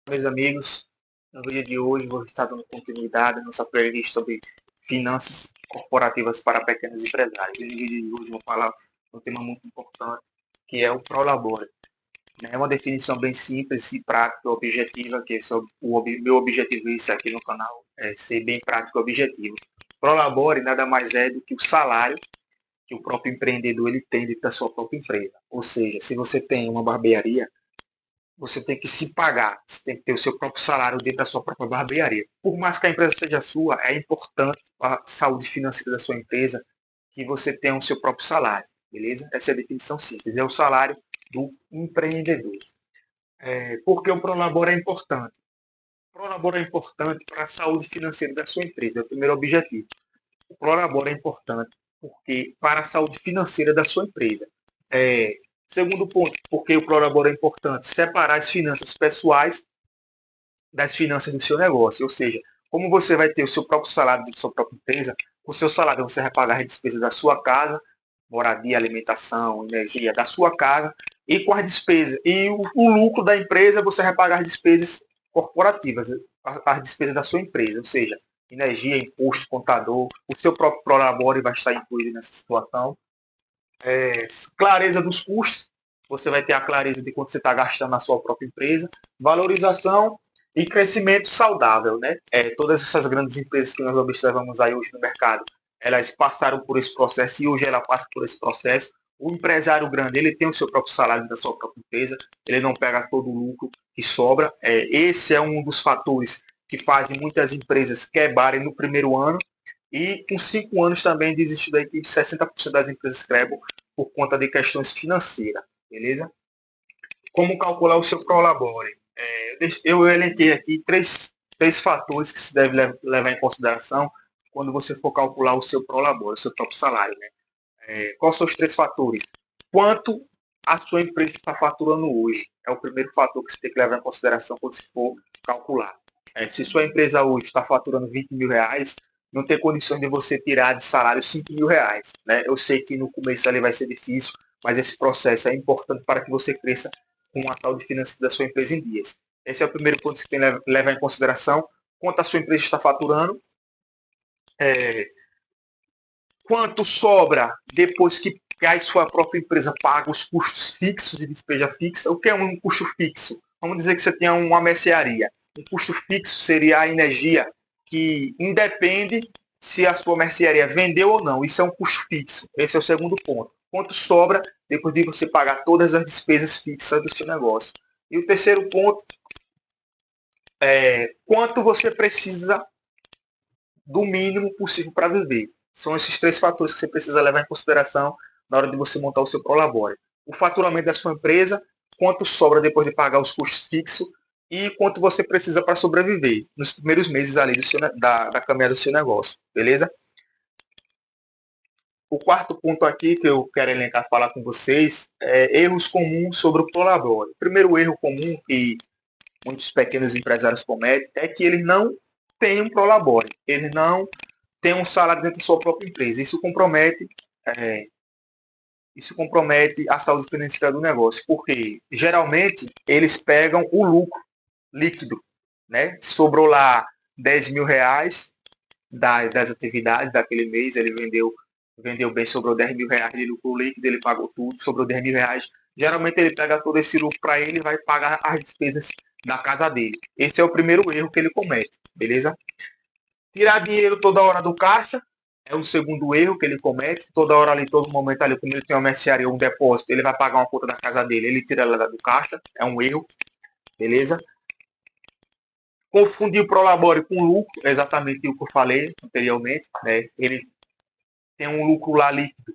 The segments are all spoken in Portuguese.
Meus amigos, no vídeo de hoje vou estar dando continuidade à nossa playlist sobre finanças corporativas para pequenos empresários. E no vídeo de hoje vou falar um tema muito importante, que é o Prolabore. É uma definição bem simples e prática, objetiva, que meu objetivo isso aqui no canal é ser bem prático e objetivo. Prolabore nada mais é do que o salário que o próprio empreendedor ele tem dentro da sua própria empresa. Ou seja, se você tem uma barbearia, você tem que se pagar, você tem que ter o seu próprio salário dentro da sua própria barbearia. Por mais que a empresa seja sua, é importante para a saúde financeira da sua empresa que você tenha o seu próprio salário, beleza? Essa é a definição simples, é o salário do empreendedor. Por que o Prolabore é importante? O Prolabore é importante para a saúde financeira da sua empresa, é o primeiro objetivo. O Prolabore é importante porque para a saúde financeira da sua empresa. Segundo ponto, porque o Prolabore é importante, separar as finanças pessoais das finanças do seu negócio. Ou seja, como você vai ter o seu próprio salário da sua própria empresa, o seu salário você vai pagar as despesas da sua casa, moradia, alimentação, energia da sua casa, e com as despesas. E o lucro da empresa você vai pagar as despesas corporativas, as despesas da sua empresa. Ou seja, energia, imposto, contador, o seu próprio Prolabore vai estar incluído nessa situação. Clareza dos custos, você vai ter a clareza de quanto você está gastando na sua própria empresa, valorização e crescimento saudável, né? Todas essas grandes empresas que nós observamos aí hoje no mercado, elas passaram por esse processo e hoje ela passa por esse processo. O empresário grande, ele tem o seu próprio salário da sua própria empresa, ele não pega todo o lucro que sobra. Esse é um dos fatores que fazem muitas empresas quebrarem no primeiro ano, e com 5 anos também desistiu da equipe, 60% das empresas quebram por conta de questões financeiras, beleza? Como calcular o seu Prolabore? Eu elenquei aqui três fatores que se deve levar em consideração quando você for calcular o seu Prolabore, o seu próprio salário, né? Quais são os 3 fatores? Quanto a sua empresa está faturando hoje? É o primeiro fator que você tem que levar em consideração quando você for calcular. Se sua empresa hoje está faturando 20 mil reais, não tem condições de você tirar de salário 5 mil reais. Né? Eu sei que no começo ali vai ser difícil, mas esse processo é importante para que você cresça com a saúde financeira da sua empresa em dias. Esse é o primeiro ponto que você tem que levar em consideração. Quanto a sua empresa está faturando, quanto sobra depois que a sua própria empresa paga os custos fixos de despesa fixa. O que é um custo fixo? Vamos dizer que você tem uma mercearia. Um custo fixo seria a energia, que independe se a sua mercearia vendeu ou não. Isso é um custo fixo. Esse é o segundo ponto. Quanto sobra depois de você pagar todas as despesas fixas do seu negócio. E o terceiro ponto é quanto você precisa do mínimo possível para viver. São esses 3 fatores que você precisa levar em consideração na hora de você montar o seu Prolabore. O faturamento da sua empresa, quanto sobra depois de pagar os custos fixos e quanto você precisa para sobreviver nos primeiros meses ali da caminhada do seu negócio, beleza? O quarto ponto aqui que eu quero elencar falar com vocês é erros comuns sobre o Prolabore. O primeiro erro comum que muitos pequenos empresários cometem é que eles não têm um Prolabore, eles não têm um salário dentro da sua própria empresa. É, isso compromete a saúde financeira do negócio, porque geralmente eles pegam o lucro líquido, né? Sobrou lá 10 mil reais das atividades daquele mês, ele vendeu bem, sobrou 10 mil reais de lucro líquido, ele pagou tudo, sobrou 10 mil reais. Geralmente ele pega todo esse lucro para ele e vai pagar as despesas da casa dele. Esse é o primeiro erro que ele comete, beleza? Tirar dinheiro toda hora do caixa é o segundo erro que ele comete. Toda hora ali, todo momento ali, como ele tem uma mercearia ou um depósito, ele vai pagar uma conta da casa dele, ele tira ela do caixa, é um erro, beleza? Confundir o Prolabore com lucro, é exatamente o que eu falei anteriormente, né? Ele tem um lucro lá líquido,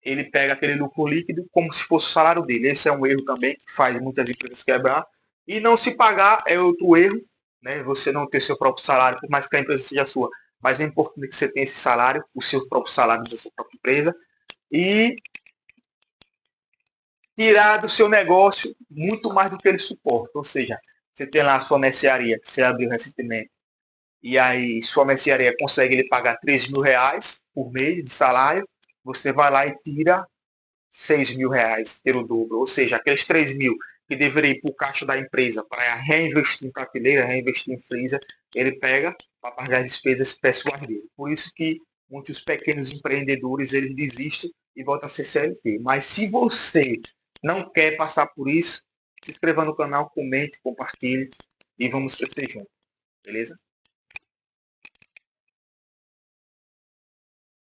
ele pega aquele lucro líquido como se fosse o salário dele. Esse é um erro também que faz muitas empresas quebrar. E não se pagar é outro erro, né? Você não ter seu próprio salário, por mais que a empresa seja sua, mas é importante que você tenha esse salário, o seu próprio salário da sua própria empresa, e tirar do seu negócio muito mais do que ele suporta. Ou seja, você tem lá a sua mercearia, que você abriu recentemente, e aí sua mercearia consegue lhe pagar 3 mil reais por mês de salário, você vai lá e tira 6 mil reais, ter o dobro. Ou seja, aqueles 3 mil que deveria ir para o caixa da empresa para reinvestir em prateleira, reinvestir em freezer, ele pega para pagar as despesas pessoais dele. Por isso que muitos pequenos empreendedores eles desistem e voltam a ser CLT. Mas se você não quer passar por isso, se inscreva no canal, comente, compartilhe e vamos crescer juntos. Beleza?